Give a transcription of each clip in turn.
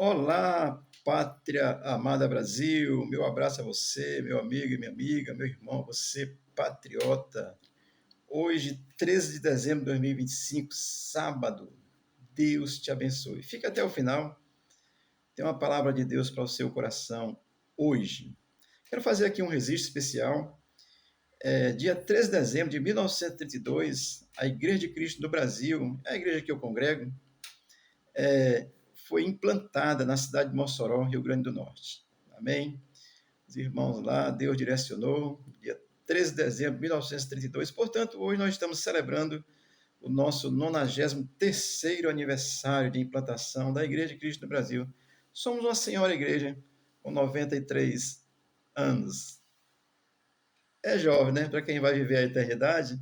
Olá, pátria amada Brasil, meu abraço a você, meu amigo e minha amiga, meu irmão, você patriota. Hoje, 13 de dezembro de 2025, sábado, Deus te abençoe. Fica até o final, tem uma palavra de Deus para o seu coração hoje. Quero fazer aqui um registro especial. Dia 13 de dezembro de 1932, a Igreja de Cristo do Brasil, a igreja que eu congrego, foi implantada na cidade de Mossoró, Rio Grande do Norte. Amém? Os irmãos lá, Deus direcionou, dia 13 de dezembro de 1932. Portanto, hoje nós estamos celebrando o nosso 93º aniversário de implantação da Igreja de Cristo no Brasil. Somos uma senhora igreja com 93 anos. É jovem, né? Para quem vai viver a eternidade.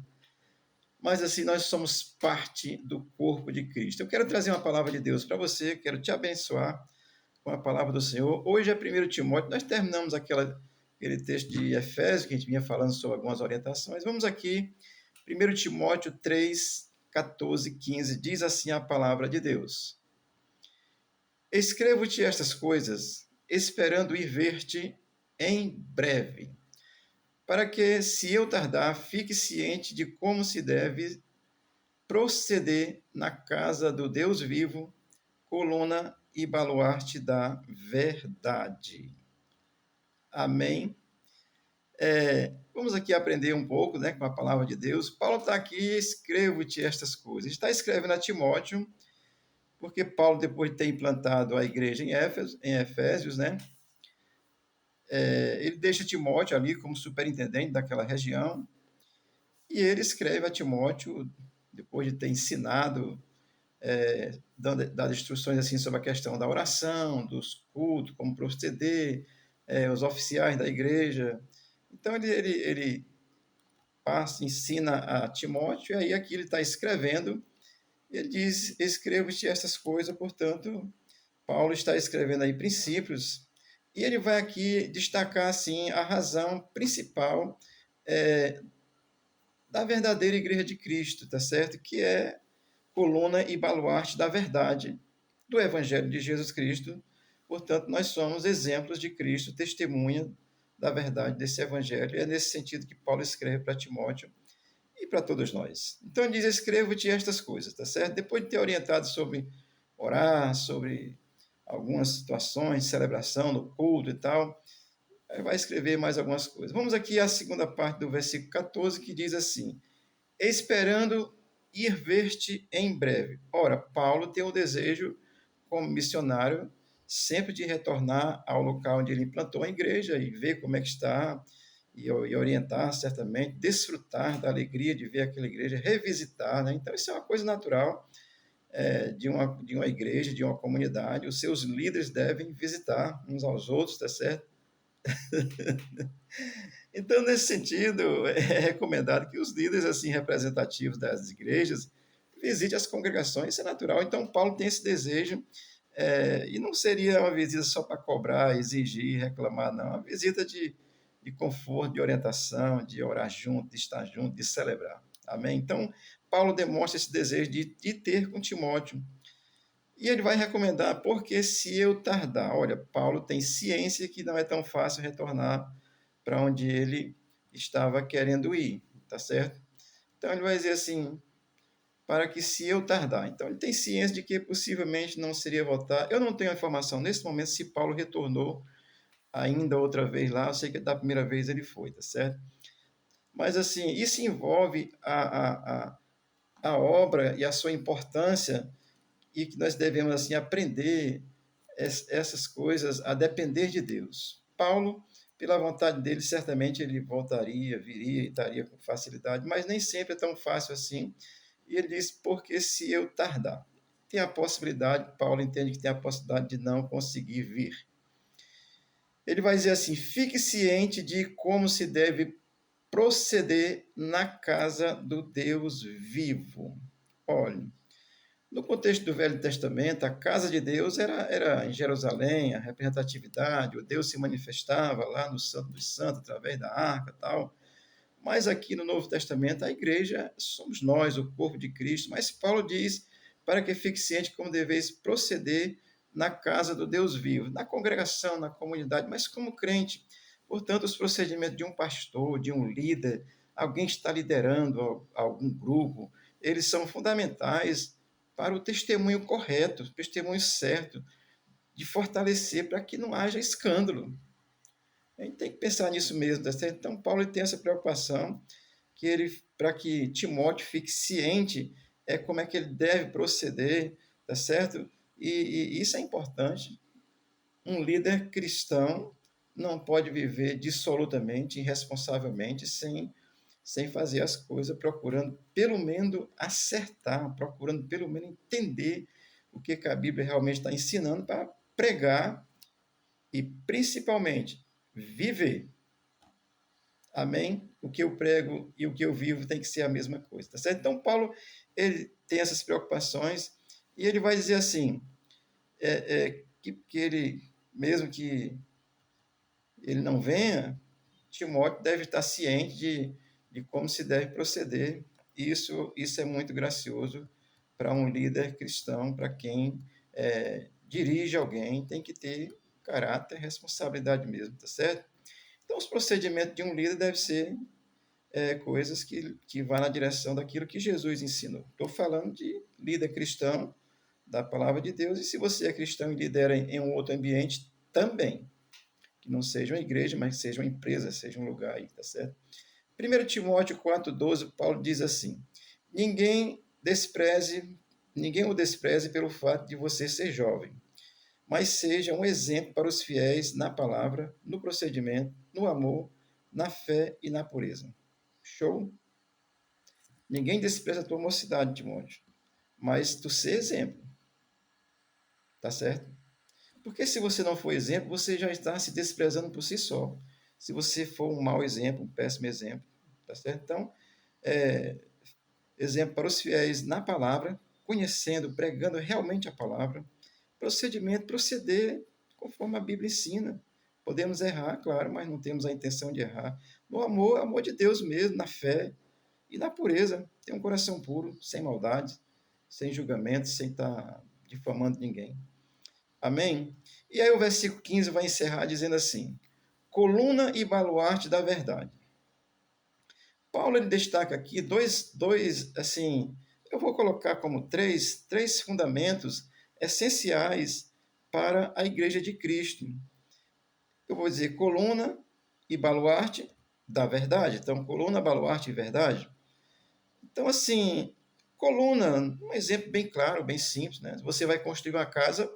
Mas assim, nós somos parte do corpo de Cristo. Eu quero trazer uma palavra de Deus para você, quero te abençoar com a palavra do Senhor. Hoje é 1 Timóteo, nós terminamos aquele texto de Efésios, que a gente vinha falando sobre algumas orientações. Vamos aqui, 1 Timóteo 3, 14, 15, diz assim a palavra de Deus. Escrevo-te estas coisas, esperando ir ver-te em breve, para que, se eu tardar, fique ciente de como se deve proceder na casa do Deus vivo, coluna e baluarte da verdade. Amém. Vamos aqui aprender um pouco, né, com a palavra de Deus. Paulo está aqui, escrevo-te estas coisas. Está escrevendo a Timóteo, porque Paulo, depois de ter implantado a igreja em Efésios, né, ele deixa Timóteo ali como superintendente daquela região, e ele escreve a Timóteo, depois de ter ensinado, dado instruções assim sobre a questão da oração, dos cultos, como proceder, os oficiais da igreja. Então, ele passa, ensina a Timóteo, e aí aqui ele está escrevendo, ele diz, escrevo-te estas coisas, portanto, Paulo está escrevendo aí princípios, e ele vai aqui destacar, assim, a razão principal da verdadeira igreja de Cristo, tá certo? Que é coluna e baluarte da verdade do Evangelho de Jesus Cristo. Portanto, nós somos exemplos de Cristo, testemunha da verdade desse Evangelho. É nesse sentido que Paulo escreve para Timóteo e para todos nós. Então ele diz, escrevo-te estas coisas, tá certo? Depois de ter orientado sobre orar, sobre algumas situações, celebração no culto e tal, aí vai escrever mais algumas coisas. Vamos aqui à segunda parte do versículo 14, que diz assim, esperando ir ver-te em breve. Ora, Paulo tem o desejo, como missionário, sempre de retornar ao local onde ele implantou a igreja e ver como é que está, e orientar, certamente, desfrutar da alegria de ver aquela igreja, revisitar, né? Então, isso é uma coisa natural de uma igreja, de uma comunidade. Os seus líderes devem visitar uns aos outros, tá certo? Então, nesse sentido, é recomendado que os líderes assim representativos das igrejas visitem as congregações, isso é natural. Então, Paulo tem esse desejo, e não seria uma visita só para cobrar, exigir, reclamar, não. Uma visita de conforto, de orientação, de orar junto, de estar junto, de celebrar. Amém? Então, Paulo demonstra esse desejo de ter com Timóteo. E ele vai recomendar, porque se eu tardar, olha, Paulo tem ciência que não é tão fácil retornar para onde ele estava querendo ir, tá certo? Então ele vai dizer assim, para que se eu tardar. Então ele tem ciência de que possivelmente não seria voltar. Eu não tenho a informação nesse momento se Paulo retornou ainda outra vez lá, eu sei que da primeira vez ele foi, tá certo? Mas assim, isso envolve a obra e a sua importância e que nós devemos assim aprender essas coisas a depender de Deus. Paulo, pela vontade dele, certamente ele voltaria, viria e estaria com facilidade, mas nem sempre é tão fácil assim. E ele diz, porque se eu tardar, tem a possibilidade, Paulo entende que tem a possibilidade de não conseguir vir. Ele vai dizer assim, fique ciente de como se deve proceder na casa do Deus vivo. Olhe, no contexto do Velho Testamento, a casa de Deus era em Jerusalém, a representatividade, o Deus se manifestava lá no Santo dos Santos, através da arca e tal. Mas aqui no Novo Testamento, a igreja somos nós, o corpo de Cristo. Mas Paulo diz, para que fique ciente como deveis proceder na casa do Deus vivo, na congregação, na comunidade, mas como crente. Portanto, os procedimentos de um pastor, de um líder, alguém que está liderando algum grupo, eles são fundamentais para o testemunho correto, o testemunho certo, de fortalecer para que não haja escândalo. A gente tem que pensar nisso mesmo, tá certo? Então, Paulo tem essa preocupação que ele, para que Timóteo fique ciente, como é que ele deve proceder, tá certo? E isso é importante. Um líder cristão não pode viver dissolutamente, irresponsavelmente, sem fazer as coisas, procurando pelo menos acertar, procurando pelo menos entender o que a Bíblia realmente está ensinando para pregar e, principalmente, viver. Amém? O que eu prego e o que eu vivo tem que ser a mesma coisa, tá certo? Então, Paulo, ele tem essas preocupações e ele vai dizer assim, que ele, mesmo que ele não venha, Timóteo deve estar ciente de como se deve proceder. Isso é muito gracioso para um líder cristão, para quem dirige alguém, tem que ter caráter, responsabilidade mesmo, tá certo? Então, os procedimentos de um líder devem ser coisas que vão na direção daquilo que Jesus ensinou. Estou falando de líder cristão, da palavra de Deus, e se você é cristão e lidera em um outro ambiente, também. Que não seja uma igreja, mas seja uma empresa, seja um lugar aí, tá certo? 1 Timóteo 4,12, Paulo diz assim, ninguém o despreze pelo fato de você ser jovem, mas seja um exemplo para os fiéis na palavra, no procedimento, no amor, na fé e na pureza. Show? Ninguém despreza a tua mocidade, Timóteo, mas tu ser exemplo, tá certo? Porque se você não for exemplo, você já está se desprezando por si só. Se você for um mau exemplo, um péssimo exemplo, tá certo? Então, exemplo para os fiéis na palavra, conhecendo, pregando realmente a palavra, proceder conforme a Bíblia ensina. Podemos errar, claro, mas não temos a intenção de errar. No amor de Deus mesmo, na fé e na pureza. Ter um coração puro, sem maldade, sem julgamento, sem estar difamando ninguém. Amém? E aí o versículo 15 vai encerrar dizendo assim, coluna e baluarte da verdade. Paulo ele destaca aqui dois assim, eu vou colocar como três fundamentos essenciais para a igreja de Cristo. Eu vou dizer coluna e baluarte da verdade. Então, coluna, baluarte e verdade. Então, assim, coluna, um exemplo bem claro, bem simples, né? Você vai construir uma casa,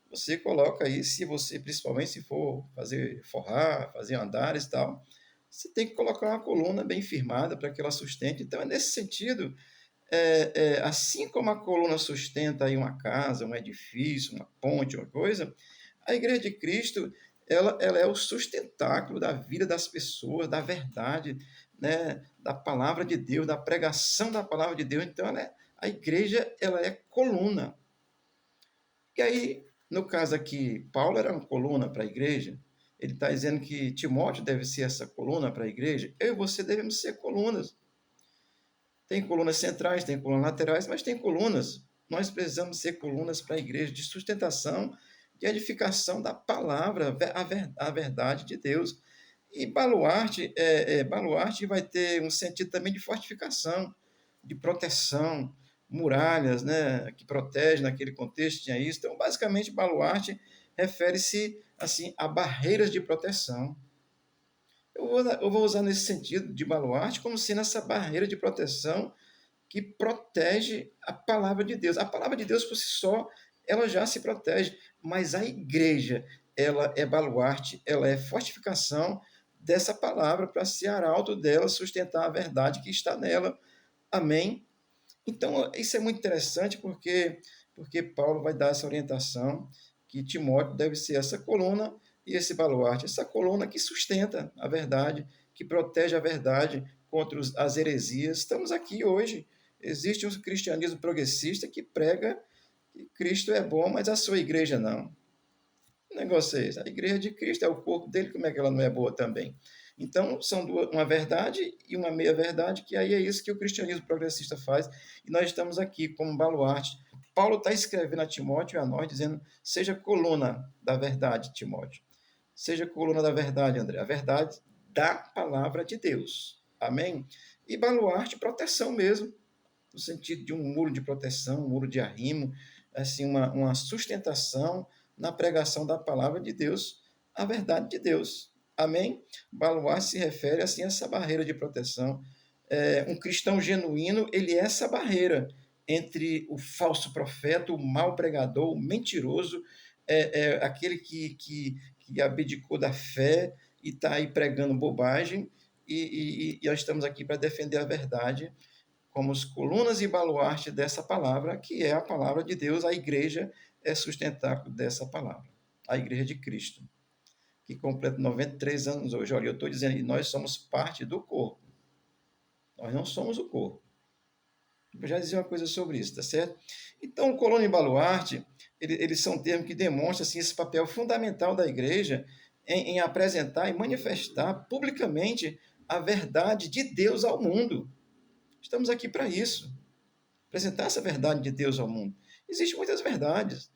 você coloca aí, se você, principalmente se for forrar, fazer andares e tal, você tem que colocar uma coluna bem firmada para que ela sustente. Então, é nesse sentido, assim como a coluna sustenta aí uma casa, um edifício, uma ponte, uma coisa, a Igreja de Cristo, ela é o sustentáculo da vida das pessoas, da verdade, né, da palavra de Deus, da pregação da palavra de Deus. Então, a igreja ela é coluna. E aí, no caso aqui, Paulo era uma coluna para a igreja, ele está dizendo que Timóteo deve ser essa coluna para a igreja, eu e você devemos ser colunas. Tem colunas centrais, tem colunas laterais, mas tem colunas. Nós precisamos ser colunas para a igreja de sustentação, de edificação da palavra, a verdade de Deus. E baluarte vai ter um sentido também de fortificação, de proteção, muralhas, né, que protegem naquele contexto, tinha isso. Então, basicamente, baluarte refere-se assim a barreiras de proteção. Eu vou usar nesse sentido de baluarte como sendo essa barreira de proteção que protege a palavra de Deus. A palavra de Deus, por si só, ela já se protege, mas a igreja, ela é baluarte, ela é fortificação dessa palavra para ser arauto dela, sustentar a verdade que está nela. Amém? Então, isso é muito interessante porque Paulo vai dar essa orientação que Timóteo deve ser essa coluna e esse baluarte, essa coluna que sustenta a verdade, que protege a verdade contra as heresias. Estamos aqui hoje. Existe um cristianismo progressista que prega que Cristo é bom, mas a sua igreja não. O negócio é esse. A igreja de Cristo é o corpo dele, como é que ela não é boa também? Então, são uma verdade e uma meia-verdade, que aí é isso que o cristianismo progressista faz, e nós estamos aqui como baluarte Paulo está escrevendo a Timóteo e a nós, dizendo, seja coluna da verdade, Timóteo. Seja coluna da verdade, André. A verdade da palavra de Deus. Amém? E baluarte, proteção mesmo, no sentido de um muro de proteção, um muro de arrimo, assim, uma sustentação na pregação da palavra de Deus, a verdade de Deus. Amém? Baluarte se refere assim a essa barreira de proteção. Um cristão genuíno, ele é essa barreira entre o falso profeta, o mau pregador, o mentiroso, aquele que abdicou da fé e está aí pregando bobagem, e nós estamos aqui para defender a verdade como as colunas e baluarte dessa palavra, que é a palavra de Deus. A igreja é sustentáculo dessa palavra, a igreja de Cristo, que completa 93 anos hoje. Olha, eu estou dizendo que nós somos parte do corpo, nós não somos o corpo. Eu já dizia uma coisa sobre isso, tá certo? Então, coluna e baluarte, eles são termos que demonstram assim, esse papel fundamental da igreja em apresentar e manifestar publicamente a verdade de Deus ao mundo. Estamos aqui para isso, apresentar essa verdade de Deus ao mundo. Existem muitas verdades.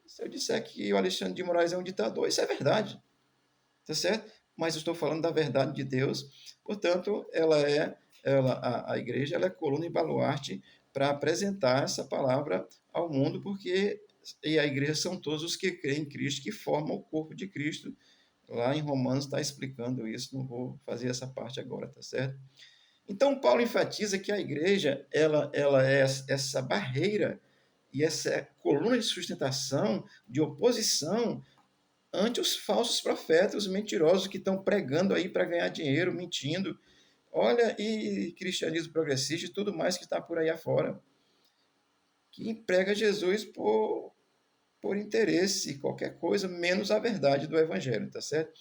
Se eu disser que o Alexandre de Moraes é um ditador, isso é verdade, tá certo? Mas eu estou falando da verdade de Deus, portanto, a igreja ela é coluna e baluarte para apresentar essa palavra ao mundo, porque e a igreja são todos os que creem em Cristo, que formam o corpo de Cristo. Lá em Romanos está explicando isso, não vou fazer essa parte agora, tá certo? Então, Paulo enfatiza que a igreja ela é essa barreira e essa coluna de sustentação, de oposição ante os falsos profetas, os mentirosos que estão pregando aí para ganhar dinheiro, mentindo. Olha, e cristianismo progressista e tudo mais que está por aí afora, que prega Jesus por interesse, qualquer coisa, menos a verdade do Evangelho, tá certo?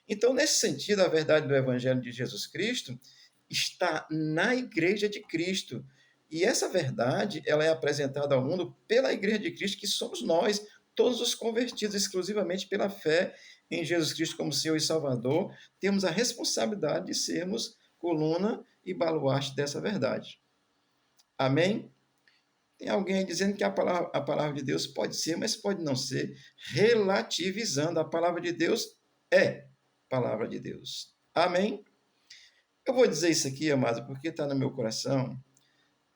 Então, nesse sentido, a verdade do Evangelho de Jesus Cristo está na Igreja de Cristo. E essa verdade, ela é apresentada ao mundo pela Igreja de Cristo, que somos nós, todos os convertidos exclusivamente pela fé em Jesus Cristo como Senhor e Salvador, temos a responsabilidade de sermos coluna e baluarte dessa verdade. Amém? Tem alguém dizendo que a palavra de Deus pode ser, mas pode não ser, relativizando. A palavra de Deus é palavra de Deus. Amém? Eu vou dizer isso aqui, amado, porque está no meu coração.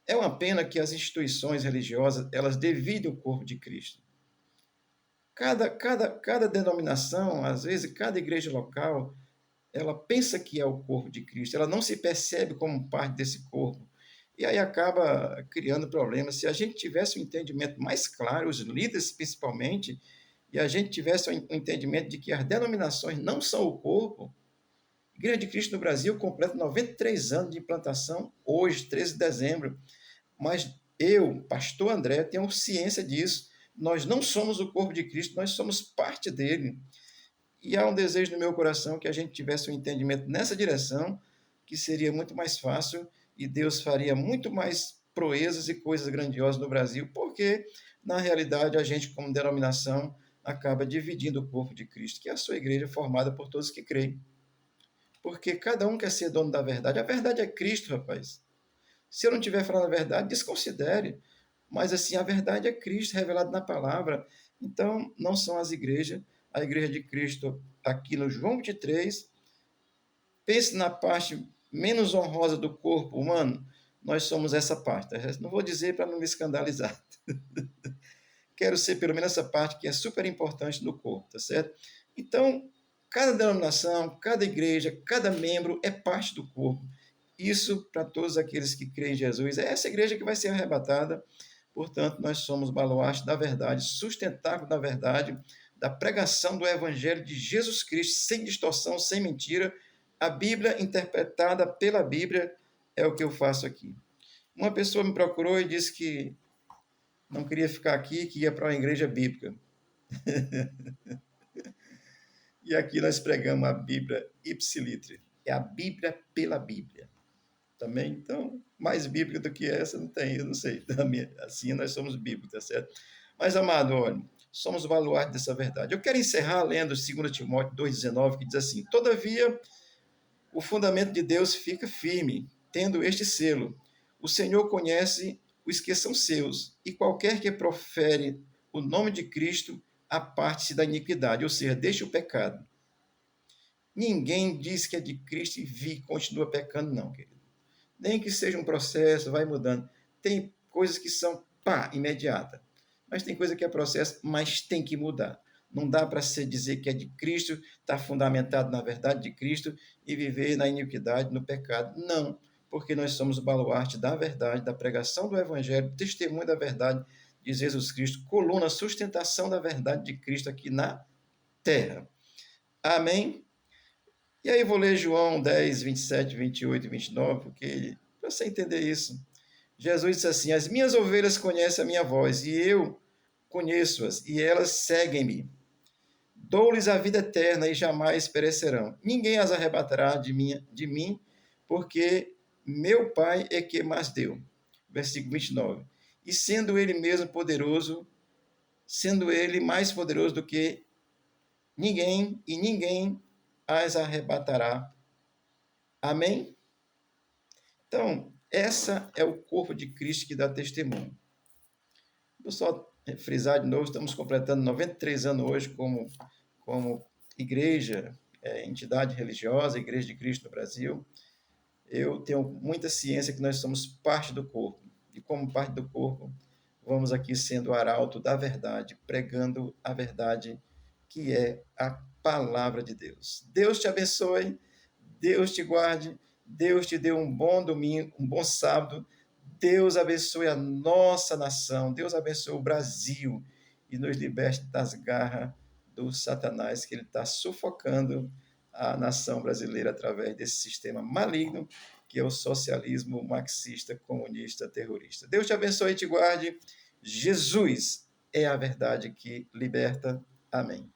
É uma pena que as instituições religiosas, elas dividem o corpo de Cristo. Cada denominação, às vezes, cada igreja local, ela pensa que é o corpo de Cristo, ela não se percebe como parte desse corpo. E aí acaba criando problemas. Se a gente tivesse um entendimento mais claro, os líderes principalmente, e a gente tivesse um entendimento de que as denominações não são o corpo, a Igreja de Cristo no Brasil completa 93 anos de implantação hoje, 13 de dezembro. Mas eu, pastor André, tenho ciência disso. Nós não somos o corpo de Cristo, nós somos parte dele. E há um desejo no meu coração que a gente tivesse um entendimento nessa direção, que seria muito mais fácil e Deus faria muito mais proezas e coisas grandiosas no Brasil, porque, na realidade, a gente, como denominação, acaba dividindo o corpo de Cristo, que é a sua igreja formada por todos que creem. Porque cada um quer ser dono da verdade. A verdade é Cristo, rapaz. Se eu não estiver falando a verdade, desconsidere. Mas, assim, a verdade é Cristo revelado na palavra. Então, não são as igrejas. A igreja de Cristo, aqui no João 23, pense na parte menos honrosa do corpo humano. Nós somos essa parte. Não vou dizer para não me escandalizar. Quero ser pelo menos essa parte que é super importante no corpo, tá certo? Então, cada denominação, cada igreja, cada membro é parte do corpo. Isso, para todos aqueles que creem em Jesus, é essa igreja que vai ser arrebatada. Portanto, nós somos baluarte da verdade, sustentável da verdade, da pregação do Evangelho de Jesus Cristo, sem distorção, sem mentira. A Bíblia interpretada pela Bíblia é o que eu faço aqui. Uma pessoa me procurou e disse que não queria ficar aqui, que ia para uma igreja bíblica. E aqui nós pregamos a Bíblia ipsilitre. É a Bíblia pela Bíblia. Também, então, mais bíblica do que essa não tem, eu não sei. Assim nós somos bíblicos, tá certo? Mas, amado, olha, somos o baluarte dessa verdade. Eu quero encerrar lendo 2 Timóteo 2,19, que diz assim: todavia, o fundamento de Deus fica firme, tendo este selo: o Senhor conhece os que são seus, e qualquer que profere o nome de Cristo, aparte-se da iniquidade, ou seja, deixe o pecado. Ninguém diz que é de Cristo e continua pecando, não, querido. Nem que seja um processo, vai mudando. Tem coisas que são, pá, imediata. Mas tem coisa que é processo, mas tem que mudar. Não dá para se dizer que é de Cristo, está fundamentado na verdade de Cristo e viver na iniquidade, no pecado. Não, porque nós somos o baluarte da verdade, da pregação do Evangelho, testemunho da verdade de Jesus Cristo, coluna, sustentação da verdade de Cristo aqui na terra. Amém? E aí vou ler João 10, 27, 28 e 29, porque para você entender isso. Jesus disse assim: as minhas ovelhas conhecem a minha voz, e eu conheço-as, e elas seguem-me. Dou-lhes a vida eterna e jamais perecerão. Ninguém as arrebatará de mim, porque meu Pai é que mais deu. Versículo 29. E sendo ele mesmo poderoso, sendo ele mais poderoso do que ninguém, e ninguém as arrebatará. Amém? Então, essa é o corpo de Cristo que dá testemunho. Vou só frisar de novo, estamos completando 93 anos hoje como igreja, entidade religiosa, Igreja de Cristo no Brasil. Eu tenho muita ciência que nós somos parte do corpo. E como parte do corpo, vamos aqui sendo o arauto da verdade, pregando a verdade que é a palavra de Deus. Deus te abençoe, Deus te guarde, Deus te dê um bom domingo, um bom sábado. Deus abençoe a nossa nação, Deus abençoe o Brasil e nos liberte das garras do Satanás, que ele está sufocando a nação brasileira através desse sistema maligno que é o socialismo marxista, comunista, terrorista. Deus te abençoe e te guarde. Jesus é a verdade que liberta. Amém.